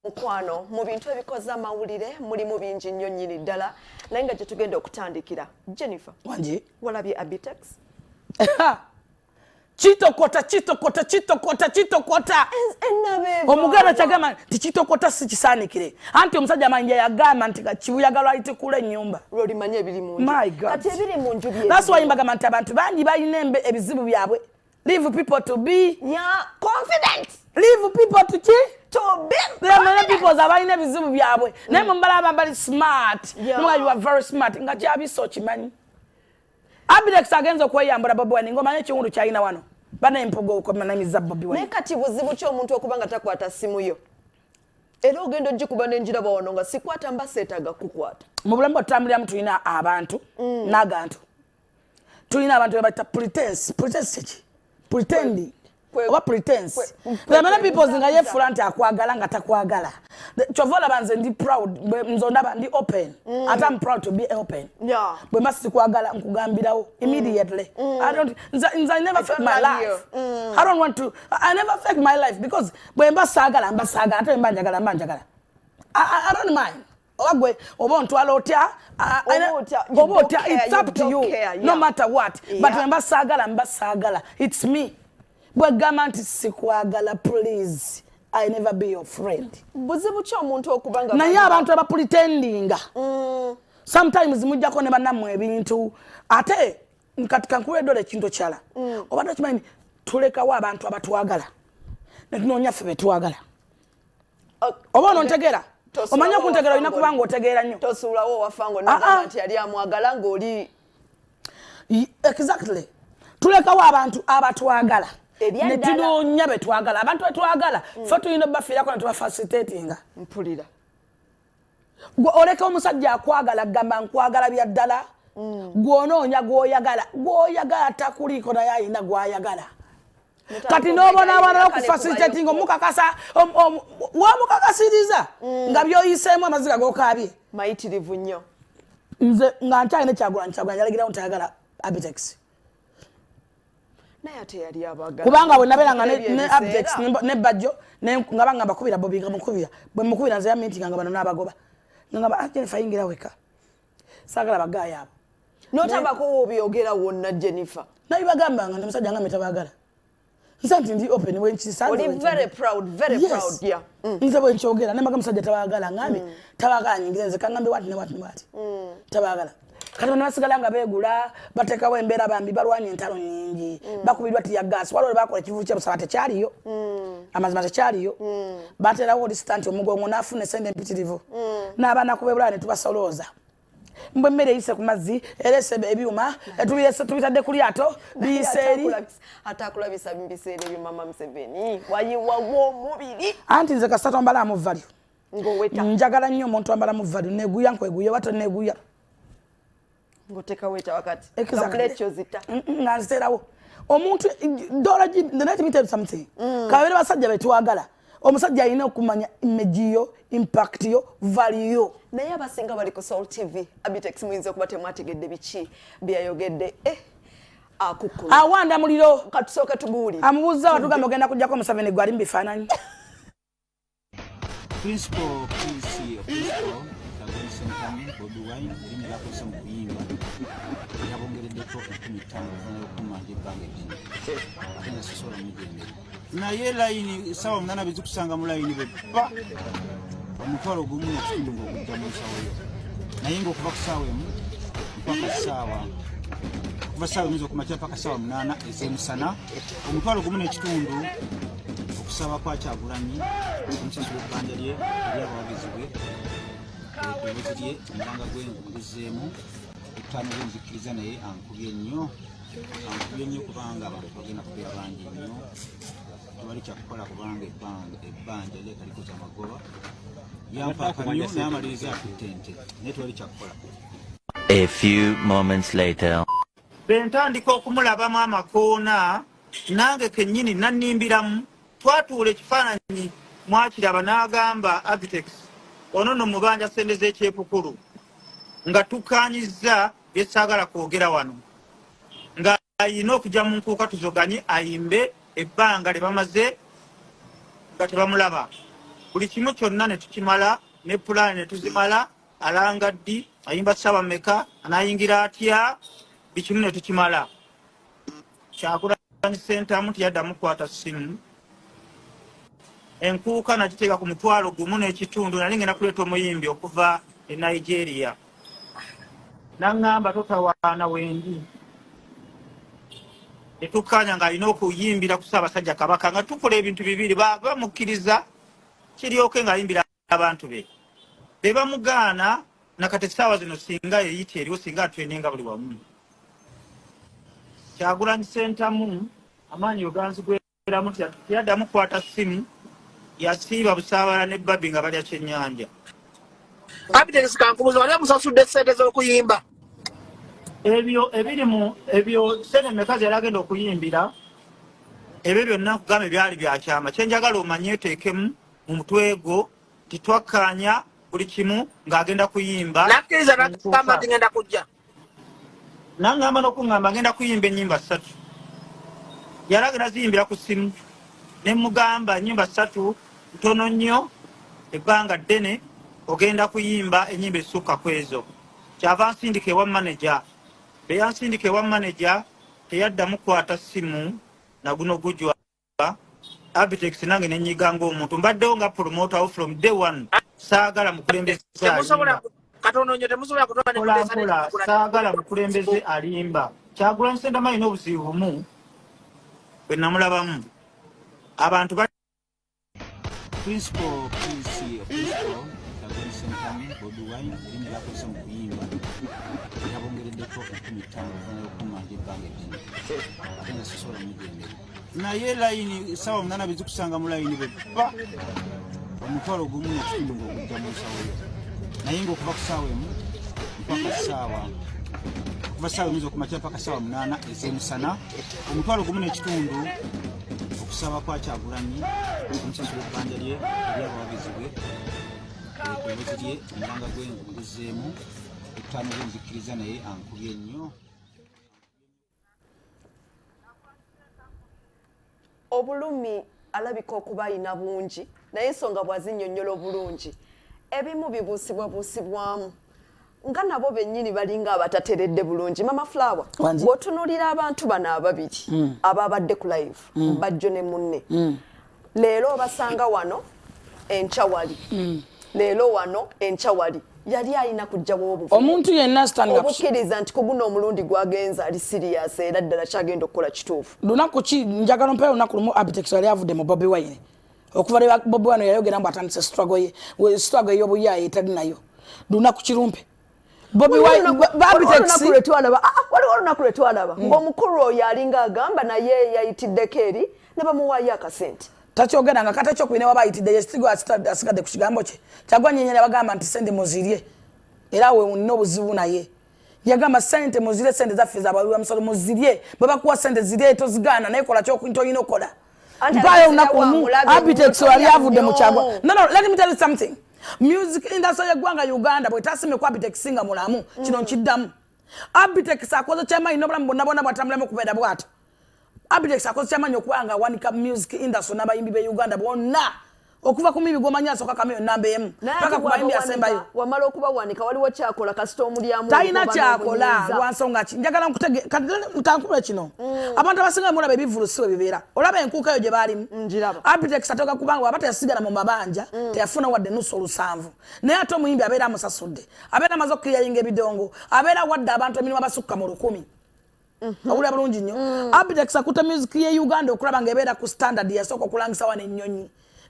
mukwano mu bintu ebikoza amawulire mulimu bingi nnyo nnyini ddala naye nga gye tugenda okutandikira Jennifer wangi walabye Abitex kitokota omuganda kyagamba nti kitokota si kisaanikire anti omusajja manja yagamba nti kibuyagalwa litikula ennyumba lwolimanye ebiri mu nju kati ebiri mu nju bye that's why mbagamba nti abantu bangi balina ebizibu byabwe leave people to be confident leave people to be there are many people abalina ebizibu byabwe naye mubalaba bali smart no you are very smart nga kyabiso kimanyi Abitex agenza okweyambula Bobi Wine ngoma n'ekiwundu kyalina wano bana empogo okumanamiza Bobi Wine naye kati buzibu ki omuntu okuba nga takwata simu yo era ogenda ogikuba n'enjira bawono nga sikwata mbaseetaga kukwata mu bulamu bwatutambuliramu tulina abantu n'agantu tulina abantu bebata pretense pretending oba pretense there are many people nga yefula nti akwagala nga takwagala chovola banze ndi proud nzondaba ndi open ate I'm proud to be open bwe mbasi kwagala nkugambirawo immediately I never fake my life I don't want to I never fake my life because bwe mbasagala ate mbanjagala I don't mind ogwe obo ntwala otya it's up to you no matter what but bwe mbasagala it's me bwe gamanti sikwagala please I never be your friend buzibu ki omuntu okubanga naye abantu abapretendinga sometimes mujjako ne bannamwe ebintu ate katika nkuweddole ekintu kyala obadde kimanyi tulekawo abantu abatwagala ne tunoonya ffe betwagala oba onontegeera omanya okuntegeera olina kubanga otegeera nnyo tosuulawo wafango nagamba nti yali amwagala ng'oli exactly tulekawo abantu abatwagala ne tunoonya betwagala abantu betwagala ffe tulina bafiirako ne tubafacilitatinga mpulira oleka omusajja akwagala gamba nkwagala bya ddala gw'onoonya gw'oyagala takuliiko naye ayina gw'ayagala kati n'obona abaana okufacilitatinga omukakasa wamukakasiriza nga by'oyiseemu amaziga g'okaabye mayitirivu nnyo nze nga nkyalina Kyagulanyi yalagirawo nti ayagala Abitex naye ate yali abagala kubanga bwe nabeeranga ne Abitex ne bajjo nga banga bakubira Bobi nga mukubira bwe mukubira nze ya meeting nga bano n'abagoba ngamba Jennifer yingira weka saagala bagaya abo n'otabako w'obyogera wonna Jennifer naye bagambanga nti omusajja nga metabagala nze nti ndi open bwe nkisanze oli very proud yeah nze bwe nkyogera ne mbaga omusajja tabagala ngambe tabagala nyingira nze kangambe wati ne wati tabagala kati bano basigala nga beegula bateekawo embeera bambi balwanya entalo nyingi bakubirwa tiya gas waliwo bakola ekivuvu kyabusaba tekyaliyo amazima tekyaliyo bateerawo distant omugongo n'afuna esente empitirivu n'abaana kubeebulala ne tubasolooza mbwe emmere eyise ku mazzi erese ebyuma tubitadde ku lyato biyiseeri ate akulabisa biseera ebyo mama Museveni wayiwawo omubiri anti nze kasita tombalamu value ng'oweta njagala nnyo omuntu ambalamu value neeguya nkweguya wato neeguya ngotekawo ekya wakati Exactly. zita nga nziterawo omuntu let me tell you something kabere basajja betwagala omusajja alina okumanya image impact yo value yo naye abasinga bali ku Soul TV Abitex muyinza okuba temwategedde biki byayogedde akukulu awanda muliro katusooka tuguwulire amubuuza watugamba ogenda kujjako Museveni gwali mubifaananyi principal Bobi Wine erinnya lyakozesa mu kuyimba yabongereddeko 15 okumanja ebbanga eddene ate nga sisobola mugendera naye layini ssaawa 8 bezikusanga mu layini bwebba omutwalo gumu n'ekitundu ng'okujja mu nsawo yo naye ng'okuva ku ssaawa emu mpaka okuva ssaawa emu z'okumakya mpaka ssaawa 8 ez'emisana omutwalo gumu n'ekitundu okusaba kwa Kyagulanyi omusasula ebbanja lye eryabawagizi bwe eddoboozi lye omulanga gwengulizeemu ettaano gwenzikiriza naye ankubye nnyo kubanga abantu bagenda kubeera bangi nnyo tewali kyakukola kubanga ebbanja lye kalikuza magoba yampaaka nnyo n'amaliriza atutte ente naye tewali kyakukola. A few moments later. Bentandika okumulabamu amakoona nange kennyini nannimbiramu twatuula ekifaananyi mwakiraba n'agamba Abitex ono no mubanja sente z'ekyepukulu nga tukaanyizza bye saagala kwogera wano nga ayina okujja mu nkuuka tuzoganye ayimbe ebbanga lye bamaze nga tebamulaba buli kimu kyonna ne tukimala ne pulaani ne tuzimala alanga ddi ayimba ssaawa mmeka anayingira atya buli kimu ne tukimala Kyagulanyi Ssentamu teyaddamu kukwata ssimu enkuuka nagiteeka ku mutwalo gumu n'ekitundu nali ngenda kuleeta omuyimbi okuva e Nigeria naŋŋamba totawaana wendi ne tukkanya ng'alina okuyimbira ku Ssaabasajja Kabaka nga tukola ebintu bibiri bamukkiriza kiryoke ng'ayimbira abantu be bamugaana nakati essaawa zino singa eyita eriwo singa atwenenga buli wamu Kyagulanyi Ssentamu amaanyi oganzigweramu teyaddamu kukwata ssimu yasiiba busaabala ne Babi nga balya kyennyanja Abitex kankubuza wali amusasudde ssente z'okuyimba ebyo sente mmeka ze yali agenda okuyimbira ebyo byonna nkugamba byali bya kyama kyenjagala omanye eteekemu mu mutwe gwo titwakkaanya buli kimu ng'agenda kuyimba nakkiriza nakugamba nti ngenda kujja naŋŋamba n'okuŋŋamba ngenda kuyimba ennyimba 3 yali agenda ziyimbira ku ssimu ne mugamba ennyimba 3 ntono nnyo ebbanga ddene ogenda kuyimba ennyimba esukka ku ezo kyava nsindika ewa manager be yansindika ewa manager teyaddamu kukwata ssimu naguno gujwa Abitex nange nenyiga ng'omuntu mbaddewo nga promoter from day one saagala mukulembeze saagala mukulembeze alimba Kyagulanyi Ssentamu alina obuzibu bumu bwe namulabamu abantu principal Kyagulanyi Ssentamu Bobi Wine erinnya lyakozesa mu kuyimba yabongereddeko 15 okuvanira okumanja ebbanga eddene ate nga sisobola mugendera naye layini ssaawa 8 bezikusanga mu layini beppa omutwalo gumu n'ekitundu ng'okujja mu nsawo yo naye ng'okuva ku ssaawa emu mpaka ssaawa okuva ssaawa emu z'okumakya mpaka ssaawa 8 ez'emisana omutwalo gumu n'ekitundu okusaba kwa Kyagulanyi omusasula ebbanja lye ery'abawagizi bwe eddoboozi lye omulanga gw'engulizeemu ettaano bwenzikiriza naye ankubye nnyo obulumi alabika okuba ayina bungi naye ensonga bwazinnyonnyola obulungi ebimu bibuusibwabuusibwamu nga nabo bennyini balinga abatateredde bulungi mama Flower bw'otunuulira abantu bano ababiri ababadde ku live bajjo ne munne leero obasanga wano enkya wali leero wano enkya wali yali alina kujjawo obuvumu omuntu yenna obukkiriza nti kuguno omulundi gwagenza ali serious era ddala kyagenda okukola kituufu lunaku ki njagala mpeera olunaku lumu Abitex yali avudde mu Bobi Wine okuva lwe Bobi Wine yayogera mbu atandise struggle y'obuyaaye etali nayo lunaku kirumpe Bobi Wine Abitex waliwo olunaku lwe twalaba ng'omukulu oyo alinga agamba naye yayitiddeko eri ne bamuwaayo akasente takyogera nga kata kyokwine waba ayitidde yesitigo asigadde ku kigambo kye Kyagulanyi yennyini bagamba nti sente muzirye era we nina obuzibu naye yagamba sente muzirye sente zaffe zabawiwa musolo muzirye bwe bakuwa sente zirye tozigaana naye kola kyolina okola mpayo olunaku lumu Abitex wali avudde mu Kyagulanyi no let me tell you something music industry y'eggwanga Uganda bwe tasime ku Abitex nga mulamu kino nkiddamu Abitex akoze kyamaanyi n'obulamu bonna bonna bwatambulamu okubeera bw'ato Abitex akoze kyamaanyi okuwanga wanika music industry n'abayimbi be Uganda bonna okuva ku mibi gomanya soka kamyo namba emu paka ku bayimbi asembayo wamala okubawanika waliwo kyakola kasita omulyamu talina kyakola lwansonga ki njagala nkutankuba kino abantu abasinga mulaba ebivulusiwe bibeera olaba enkuuka eyo gye baalimu Abitex atoka kubanga waba teyasigala mu mabanja teyafuna wadde nusu 7 naye ate omuyimbi abeera amusasudde abeera amaze okukiriyayinga ebidongo abeera wadde abantu emirimu abasukka mu 100 awulira bulungi nnyo Abitex akuta music ye Uganda okulaba ng'ebeera ku standard yasooka okulangisa wana ennyonyi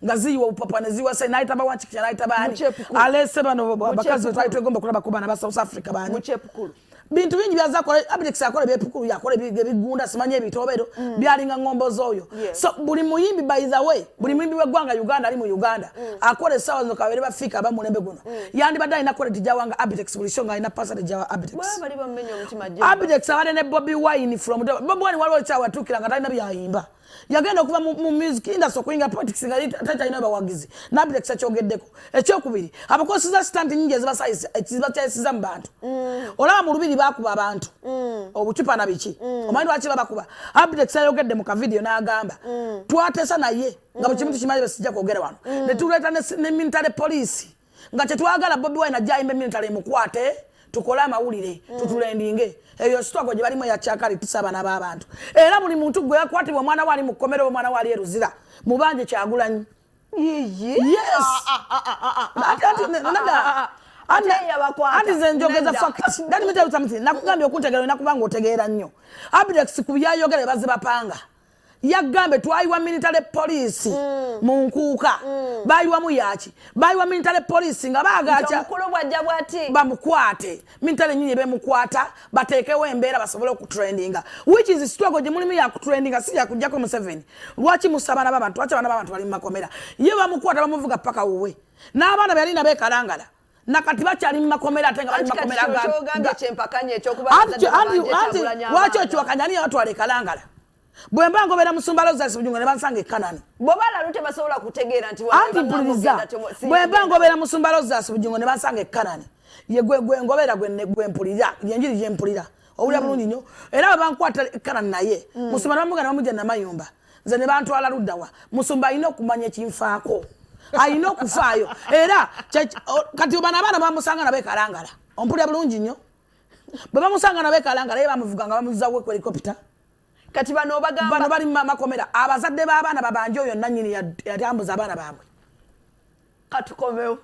nga ziyiwa upapa ne ziwa se naita bawanchikira naita bani alese bano bakazi twaite gomba kulaba kubana ba South Africa bani muchepukulu bintu bingi byaza kola Abitex akola byepukulu yakole bigunda simanye ebitobero byalinga ngombo zoyo so buli muyimbi by the way buli muyimbi wegwanga Uganda ali mu Uganda akole sawa zo kabere bafika bamulembe guno yandi badai na kole tijawanga Abitex buli shonga ina passage jawa Abitex bali bamenyo omutima je Abitex abane ne Bobi Wine from Bobi Wine waliwo kyawa tukira nga talina byayimba yagenda okuva mu music industry okuyinga politics nga tatalina bawagizi Abitex kyogeddeko ekyokubiri abakozi za stand nyingi eziba kyayisiza mu bantu olaba mu lubiri bakuba abantu obucupa na biki omanyi lwaki babakuba Abitex yayogedde mu kavidiyo n'agamba twatesa naye nga buli kimu tukimanyi besijja kwogera wano ne tuleeta ne military police nga kyetwagala Bobi Wine ajja ayimbe military mukwate tukole amawulire tutulendinge eyo struggle gye balimu ya kyakali tusabana b'abantu era buli muntu gwe yakwatibwa omwana wali mu kkomero omwana wali eruzira mubanje Kyagulanyi yes ati zenjogeza fact let me tell you something nakugambye okuntegeera nakubanga otegeera nnyo Abitex ku byayogera bazibapanga yagambe twayiwa military police mu nkuuka bayiwa mu yaki bayiwa military police nga baagacha mukulu bwajja bwati bamukwate military nyinyi bemukwata batekewo embeera basobole okutrendinga which is struggle gye mulimu ya kutrendinga si ya kujjako mu 7 lwaki musabana babantu lwaki abana babantu bali mu makomera ye bamukwata bamuvuga paka wuwe n'abaana byalina bekalangala nakati bakyali mu makomera ate nga bali mu makomera gambye kyempakanye ekyokuba lwaki okiwakanyani abatwala ekalangala bwemba ngobera musumbaloza sibujunga ne bansanga ekanani bobala lute basobola kutegeera nti antipuliza bwemba ngobera musumbaloza sibujunga ne bansanga ekanani ye gwe ngobera gwe mpulira yenjiri je mpulira owulya bulungi nnyo era bankwata ekanani naye musumba bamuga namuje na mayumba nze ne bantwala luddawa musumba alina okumanya ekinfaako alina okufaayo era kati obana abaana bamusanga nabekalangala ompulira bulungi nnyo bwe bamusanga nabekalangala ye bamuvuga nga bamuzawo ku helicopter kati bano bagamba bano bali makomera abazadde b'abaana babanje oyo nannyini yatambuza abaana baabwe katukomewo